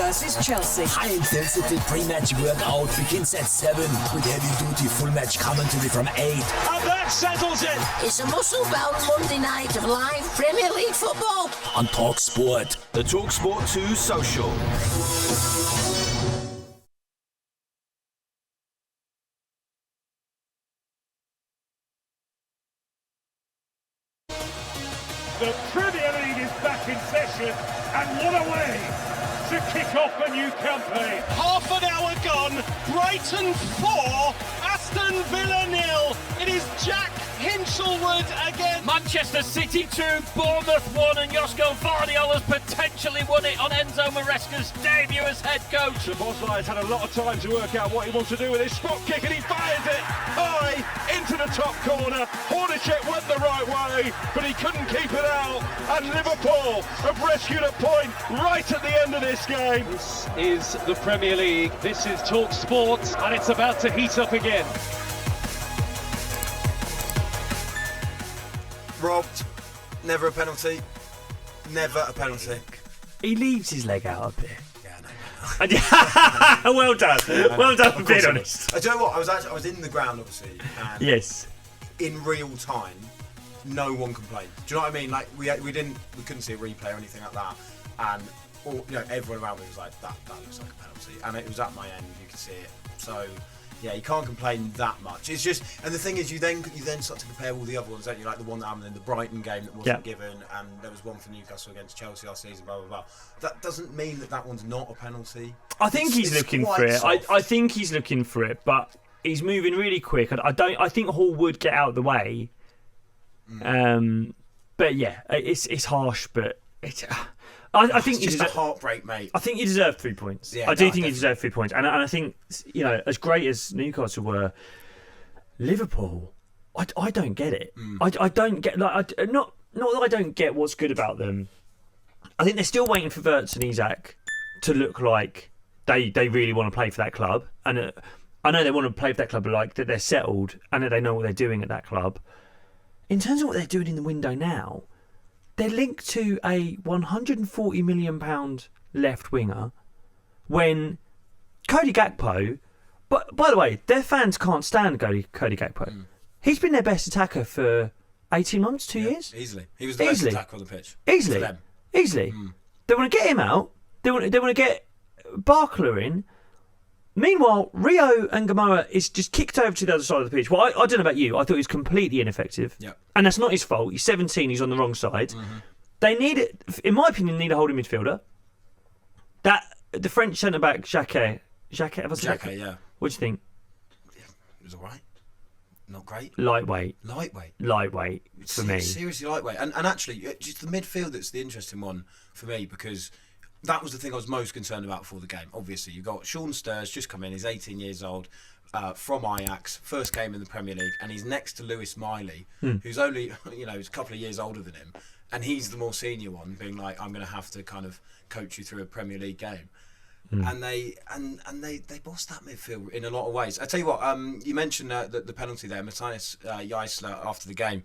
versus Chelsea. High-intensity pre-match workout begins at 7 with heavy-duty full-match commentary from 8. And that settles it. It's a muscle-bound Monday night of live Premier League football On TalkSport. The TalkSport 2 Social. The Premier League is back in session, and what a way to kick off a new campaign. Half an hour gone, Brighton 4, Aston Villa 0. It is Jack Hinchelwood again. Manchester City 2, Bournemouth 1, and Josko Vardiol has potentially won it on Enzo Maresca's debut as head coach. The Bosniak's had a lot of time to work out what he wants to do with his spot kick, and he fires it high into the top corner. Hornacek went the right way, but he couldn't keep it out, and Liverpool have rescued a point right at the end of this game. This is the Premier League, this is TalkSport, and it's about to heat up again. Robbed. Never a penalty. Never a penalty. He leaves his leg out a bit. Yeah, I know. Well done. Well done for being honest. I don't know what, I was in the ground obviously. And Yes. in real time, no one complained. Do you know what I mean? Like we couldn't see a replay or anything like that. And everyone around me was like, that looks like a penalty. And it was at my end, you could see it. So yeah, you can't complain that much. It's just, and the thing is, you then start to compare all the other ones, don't you? Like the one that happened in the Brighton game that wasn't given, and there was one for Newcastle against Chelsea last season. Blah blah blah. That doesn't mean that one's not a penalty. I think he's looking for it. I think he's looking for it, but he's moving really quick. I think Hall would get out of the way. But yeah, it's harsh, but it's. I think it's just a heartbreak, mate. I think you deserve 3 points. Yeah, I do think you deserve 3 points, and I think as great as Newcastle were, Liverpool, I don't get it. I don't get not that I don't get what's good about them. I think they're still waiting for Wirtz and Isak to look like they really want to play for that club, and I know they want to play for that club, but like that they're settled and that they know what they're doing at that club. In terms of what they're doing in the window now, they're linked to a £140 million left winger when Cody Gakpo, but by the way, their fans can't stand Cody Gakpo. He's been their best attacker for 18 months, 2 years? Easily. He was the best attacker on the pitch. Easily. They want to get him out. They want to get Barkler in. Meanwhile, Rio and Gamora is just kicked over to the other side of the pitch. Well, I don't know about you. I thought he was completely ineffective. Yep. And that's not his fault. He's 17. He's on the wrong side. They need it, in my opinion, need a holding midfielder. The French centre-back, Jacquet, yeah. What do you think? Yeah, it was all right. Not great. Lightweight for me. Seriously lightweight. And actually, just the midfield that's the interesting one for me, because that was the thing I was most concerned about before the game. Obviously, you've got Sean Sturridge just come in. He's 18 years old, from Ajax, first game in the Premier League, and he's next to Lewis Miley, who's only he's a couple of years older than him, and he's the more senior one, being like, I'm going to have to kind of coach you through a Premier League game. And they bossed that midfield in a lot of ways. I tell you what, you mentioned the penalty there. Matthias Geisler after the game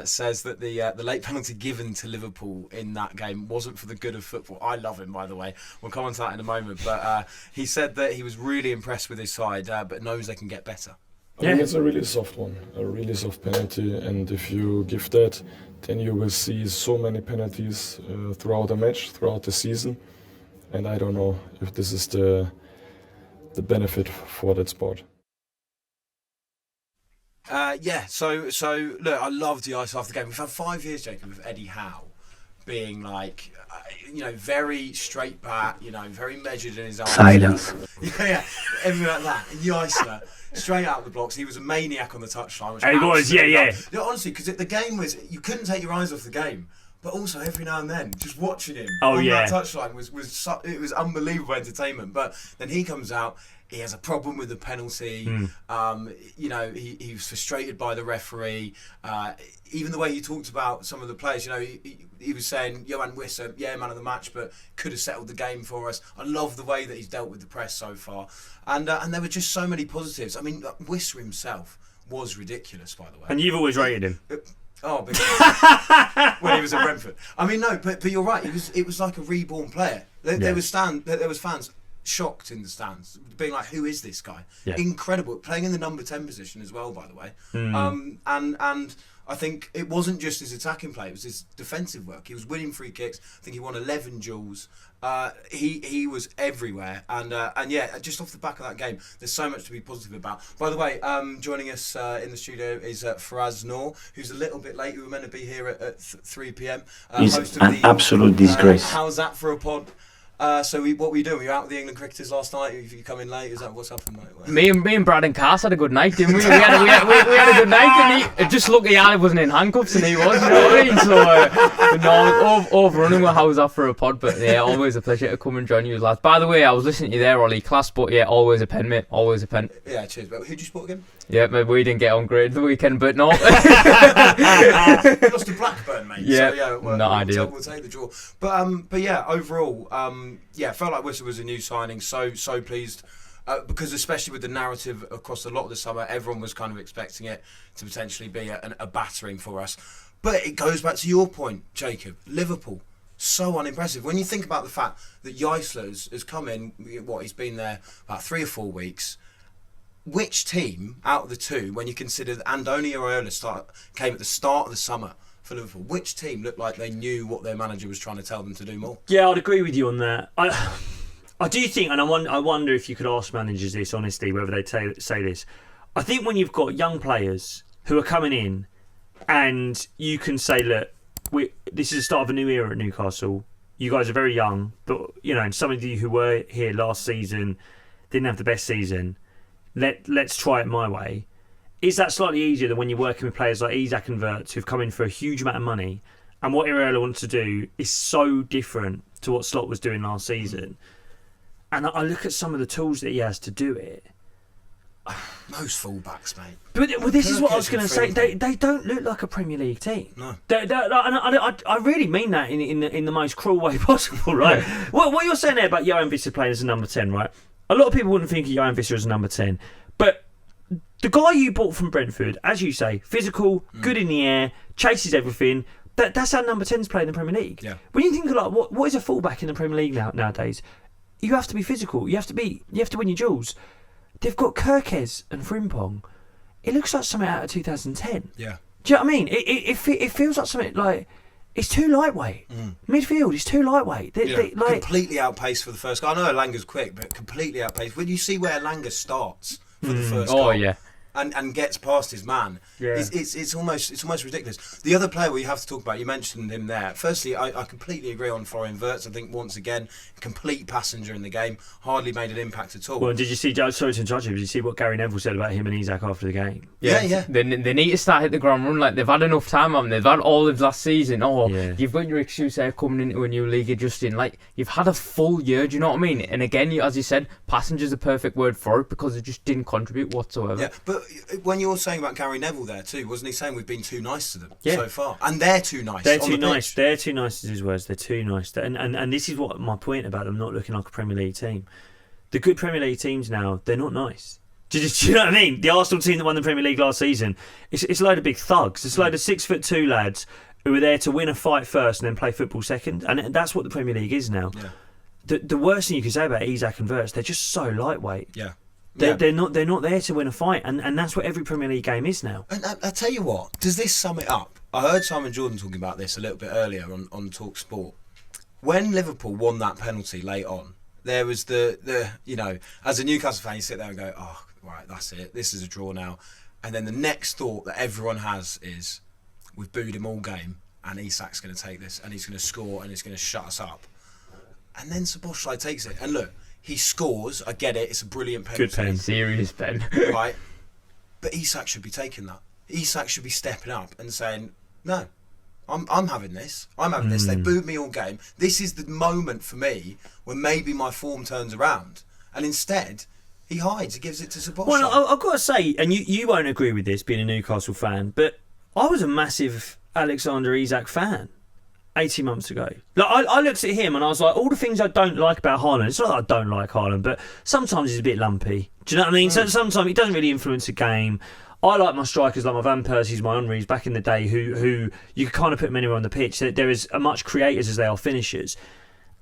says that the late penalty given to Liverpool in that game wasn't for the good of football. I love him, by the way. We'll come on to that in a moment. But he said that he was really impressed with his side, but knows they can get better. I think it's a really soft one, a really soft penalty, and if you give that, then you will see so many penalties throughout the match, throughout the season. And I don't know if this is the benefit for that sport. So look, I loved the ice after the game. We've had 5 years, Jacob, of Eddie Howe being like, very straight back, very measured in his eyes. Silence. Yeah, everything like that. And Geisler, straight out of the blocks, he was a maniac on the touchline. He was, yeah. Honestly, because the game was, you couldn't take your eyes off the game. But also every now and then, just watching him on that touchline it was unbelievable entertainment. But then he comes out, he has a problem with the penalty. He was frustrated by the referee. Even the way he talked about some of the players, he was saying Johan Wissa, man of the match, but could have settled the game for us. I love the way that he's dealt with the press so far, and there were just so many positives. I mean, Wissa himself was ridiculous, by the way. And you've always rated him. Oh, because when he was at Brentford. I mean, no, but you're right. It was like a reborn player. There was fans shocked in the stands, being like, "Who is this guy?" Yeah. Incredible, playing in the number 10 position as well, by the way. And I think it wasn't just his attacking play; it was his defensive work. He was winning free kicks. I think he won 11 duels. He was everywhere, and yeah, just off the back of that game, there's so much to be positive about. By the way, joining us in the studio is Faraz Noor, who's a little bit late. We were meant to be here at 3 p.m. He's an absolute disgrace. How's that for a pod? So what were you doing? Were you out with the England cricketers last night? If you come in late, is that what's happened, mate? Me and Brad and Cass had a good night, didn't we? We had a good night, and just lucky Ali wasn't in handcuffs, and he was, you know what I mean? So, no, overrunning with how's that for a pod, but yeah, always a pleasure to come and join you, lads. By the way, I was listening to you there, Ollie, class, but yeah, always a pen, mate, always a pen. Yeah, cheers. But who'd you support again? Yeah, maybe we didn't get on great the weekend, but no. Lost to Blackburn, mate. Yeah, so, yeah, not ideal. We'll take the draw. But yeah, overall, yeah, felt like Whistle was a new signing. So pleased. Because especially with the narrative across a lot of the summer, everyone was kind of expecting it to potentially be a battering for us. But it goes back to your point, Jacob. Liverpool, so unimpressive. When you think about the fact that Eisler has come in, he's been there about 3 or 4 weeks. Which team out of the two, when you consider that Andoni Iraola came at the start of the summer for Liverpool, which team looked like they knew what their manager was trying to tell them to do more? Yeah, I'd agree with you on that. I do think, and I wonder if you could ask managers this honestly, whether they say this. I think when you've got young players who are coming in, and you can say, look, this is the start of a new era at Newcastle. You guys are very young, but you know, and some of you who were here last season didn't have the best season. Let's try it my way. Is that slightly easier than when you're working with players like Isak and Wirtz who've come in for a huge amount of money, and what Iraola wants to do is so different to what Slot was doing last season? And I look at some of the tools that he has to do it. Most fullbacks, mate. But this is what I was going to say. They don't look like a Premier League team. No. I really mean that in the most cruel way possible, right? What you're saying there about Johan Visser playing as a number 10, right? A lot of people wouldn't think of Johan Visser as a number 10. But the guy you bought from Brentford, as you say, physical, good in the air, chases everything. That's how number 10s play in the Premier League. Yeah. When you think of like what is a fullback in the Premier League nowadays, you have to be physical. You have to win your duels. They've got Kirkes and Frimpong. It looks like something out of 2010. Yeah. Do you know what I mean? It feels like something like it's too lightweight. Midfield is too lightweight. They completely outpaced for the first goal. I know Elanga's quick, but completely outpaced. When you see where Elanga starts for the first goal, yeah. and gets past his man, it's almost ridiculous. The other player we have to talk about, you mentioned him there. Firstly, I completely agree on Florian Wirtz. I think once again, complete passenger in the game, hardly made an impact at all. Well, did you see? Sorry to interrupt you. Did you see what Gary Neville said about him and Isak after the game? Yeah. They need to start hit the ground run. Like they've had enough time on them. They've had all of last season. You've got your excuse there coming into a new league adjusting. Like you've had a full year. Do you know what I mean? And again, as you said, passenger's a perfect word for it because it just didn't contribute whatsoever. Yeah, but when you're saying about Gary Neville there too, wasn't he saying we've been too nice to them so far? And they're too nice. They're too nice. They're too nice is his words. They're too nice. And this is what my point about them not looking like a Premier League team. The good Premier League teams now, they're not nice. Do you know what I mean? The Arsenal team that won the Premier League last season, it's a load of big thugs. It's a load of 6'2" lads who are there to win a fight first and then play football second. And that's what the Premier League is now. Yeah. The worst thing you can say about Isak and Wirtz, they're just so lightweight. Yeah. They're not there to win a fight, and that's what every Premier League game is now. And I tell you what, does this sum it up? I heard Simon Jordan talking about this a little bit earlier on Talk Sport. When Liverpool won that penalty late on, there was the as a Newcastle fan, you sit there and go, oh, right, that's it. This is a draw now. And then the next thought that everyone has is, we've booed him all game, and Isak's going to take this, and he's going to score, and he's going to shut us up. And then Szoboszlai takes it, and look, he scores. I get it. It's a brilliant penalty. Good pen. Serious pen. Right. But Isak should be taking that. Isak should be stepping up and saying, no, I'm having this. I'm having this. They booed me all game. This is the moment for me when maybe my form turns around. And instead, he hides. He gives it to Szoboszlai. Well, I've got to say, and you won't agree with this being a Newcastle fan, but I was a massive Alexander Isak fan 18 months ago. Like I looked at him and I was like, all the things I don't like about Haaland, it's not that I don't like Haaland, but sometimes he's a bit lumpy. Do you know what I mean? So sometimes he doesn't really influence the game. I like my strikers like my Van Persies, my Henrys back in the day, who you could kind of put them anywhere on the pitch. They're as much creators as they are finishers.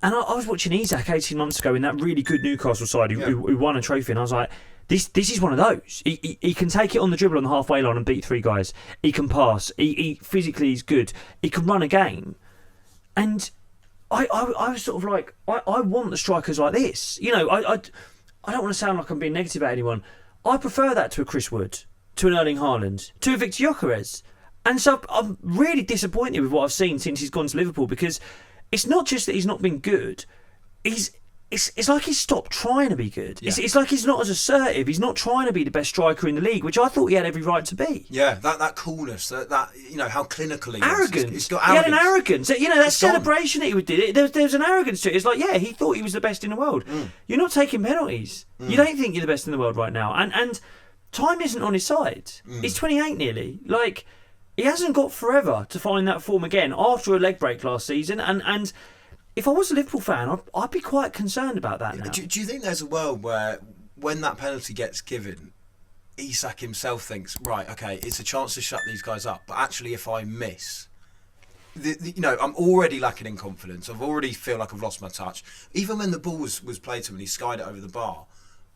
And I was watching Isak 18 months ago in that really good Newcastle side who won a trophy, and I was like, this is one of those. He can take it on the dribble on the halfway line and beat 3 guys. He can pass. He physically he's good. He can run a game. And I was sort of like, I want the strikers like this. You know, I don't want to sound like I'm being negative about anyone. I prefer that to a Chris Wood, to an Erling Haaland, to a Victor Gyökeres. And so I'm really disappointed with what I've seen since he's gone to Liverpool, because it's not just that he's not been good. It's like he's stopped trying to be good. Yeah. It's like he's not as assertive. He's not trying to be the best striker in the league, which I thought he had every right to be. Yeah, that coolness, that you know, how clinical he arrogance. He's got arrogance. He had an arrogance. You know, that celebration that he did, there was an arrogance to it. It's like, yeah, he thought he was the best in the world. You're not taking penalties. You don't think you're the best in the world right now. And time isn't on his side. He's 28 nearly. Like, he hasn't got forever to find that form again after a leg break last season. And if I was a Liverpool fan, I'd be quite concerned about that now. Do you think there's a world where, when that penalty gets given, Isak himself thinks, right, okay, it's a chance to shut these guys up, but actually if I miss, you know, I'm already lacking in confidence. I've already feel like I've lost my touch. Even when the ball was played to him and he skied it over the bar,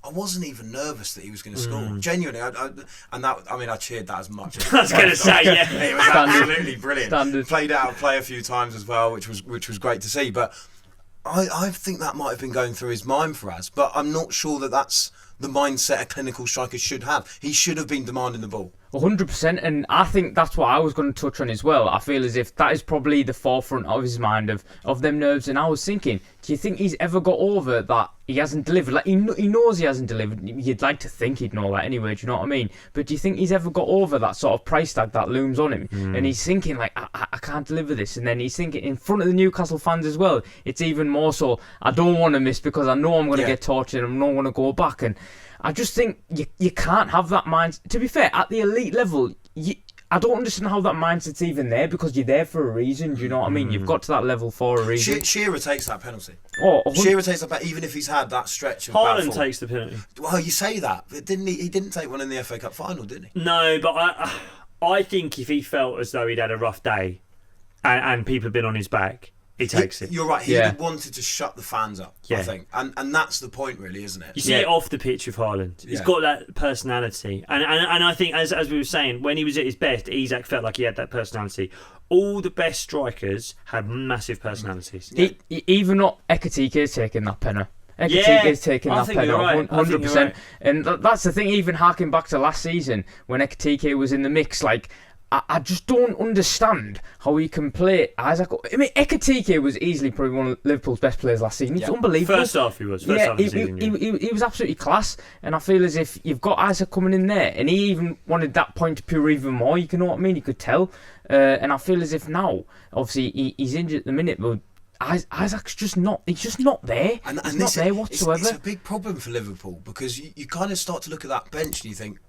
I wasn't even nervous that he was going to score. Genuinely, I cheered that as much. I was going to say, yeah, it was absolutely brilliant. Standard. Played out of play a few times as well, which was great to see. But I think that might have been going through his mind for us. But I'm not sure that that's the mindset a clinical striker should have. He should have been demanding the ball. 100%, and I think that's what I was going to touch on as well. I feel as if that is probably the forefront of his mind of them nerves. And I was thinking, do you think he's ever got over that he hasn't delivered? Like, he knows he hasn't delivered. You'd like to think he'd know that anyway, do you know what I mean? But do you think he's ever got over that sort of price tag that looms on him? And he's thinking, like, I can't deliver this. And then he's thinking in front of the Newcastle fans as well, it's even more so, I don't want to miss because I know I'm going to get tortured and I'm not going to go back. And I just think you can't have that mind. To be fair, at the elite level, I don't understand how that mindset's even there, because you're there for a reason. Do you know what I mean? You've got to that level for a reason. Shearer takes that penalty. Oh, Shearer takes that penalty, even if he's had that stretch of Haaland takes the penalty. Well, you say that, but didn't he? He didn't take one in the FA Cup final, did he? No, but I think if he felt as though he'd had a rough day and people had been on his back, he takes it. You're right. He wanted to shut the fans up, I think. And that's the point, really, isn't it? You see it off the pitch with Haaland. He's got that personality. And I think, as we were saying, when he was at his best, Isak felt like he had that personality. All the best strikers have massive personalities. Even not Ekitike taking that penalty. Ekitike's taking that penalty, right. 100%. Right. And that's the thing, even harking back to last season, when Ekitike was in the mix, like, I just don't understand how he can play Isaac. I mean, Ekitike was easily probably one of Liverpool's best players last season. He was unbelievable. First half he was. First half of the season, he was absolutely class. And I feel as if you've got Isaac coming in there, and he even wanted that point to prove even more. You know what I mean? You could tell. And I feel as if now, obviously, he's injured at the minute, but Isaac's just not. He's just not there. He's not there whatsoever. It's a big problem for Liverpool, because you kind of start to look at that bench and you think,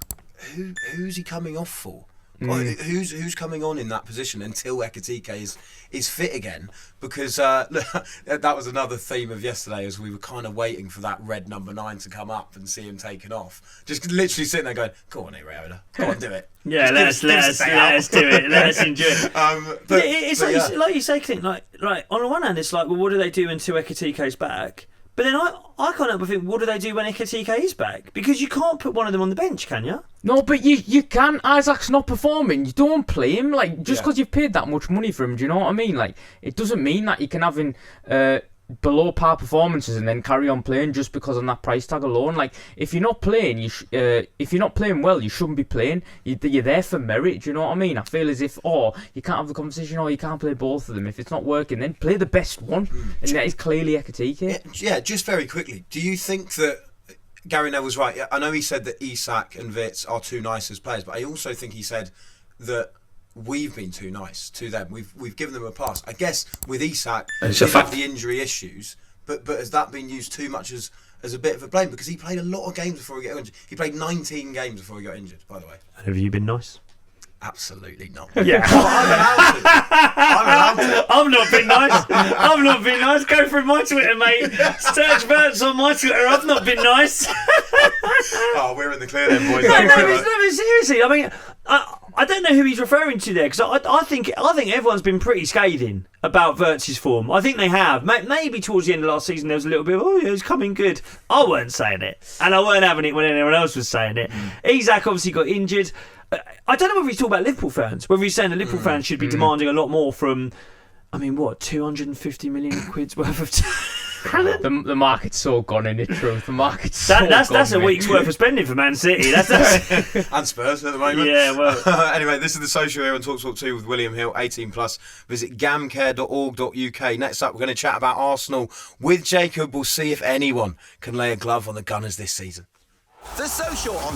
who's he coming off for? Who's coming on in that position until Ekitike is fit again? Because that was another theme of yesterday, as we were kind of waiting for that red number 9 to come up and see him taken off. Just literally sitting there going, "Go on, Iraola, go on, do it." Yeah, let us do it. Let us enjoy it. It's like you say, Clint. Like on the one hand, it's like, well, what do they do until Ekitike's back? But then I can't help but think, what do they do when Ekitike is back? Because you can't put one of them on the bench, can you? No, but you can. Isaac's not performing. You don't play him. Like, just because you've paid that much money for him, do you know what I mean? Like, it doesn't mean that you can have in below par performances and then carry on playing just because on that price tag alone. Like, if you're not playing, if you're not playing well, you shouldn't be playing. You're there for merit. Do you know what I mean? I feel as if, you can't have the conversation, you can't play both of them. If it's not working, then play the best one, and that is clearly Ekitike. Yeah, just very quickly, do you think that Gary Neville's right? I know he said that Isak and Wits are too nice as players, but I also think he said that we've been too nice to them. We've given them a pass. I guess with Isak, he had the injury issues, but has that been used too much as a bit of a blame? Because he played a lot of games before he got injured. He played 19 games before he got injured, by the way. And have you been nice? Absolutely not. Yeah. I'm allowed to. I'm not being nice. I'm not being nice. Go through my Twitter, mate. Search Verts on my Twitter. I've not been nice. Oh, we're in the clear then, boys. No, seriously. I mean, I don't know who he's referring to there, because I think everyone's been pretty scathing about Verts' form. I think they have. Maybe towards the end of last season there was a little bit of, oh yeah, he's coming good. I weren't saying it, and I weren't having it when anyone else was saying it. Isak obviously got injured. I don't know whether he's talking about Liverpool fans, whether he's saying that Liverpool fans should be demanding a lot more from, I mean, what, 250 million quid's worth of talent? The market's so gone in it, truth. The market's that's a week's worth of spending for Man City. That's and Spurs at the moment. Yeah, well. Anyway, this is the social here on TalkSport 2 with William Hill, 18+. Visit gamcare.org.uk. Next up, we're going to chat about Arsenal with Jacob. We'll see if anyone can lay a glove on the Gunners this season. The Social on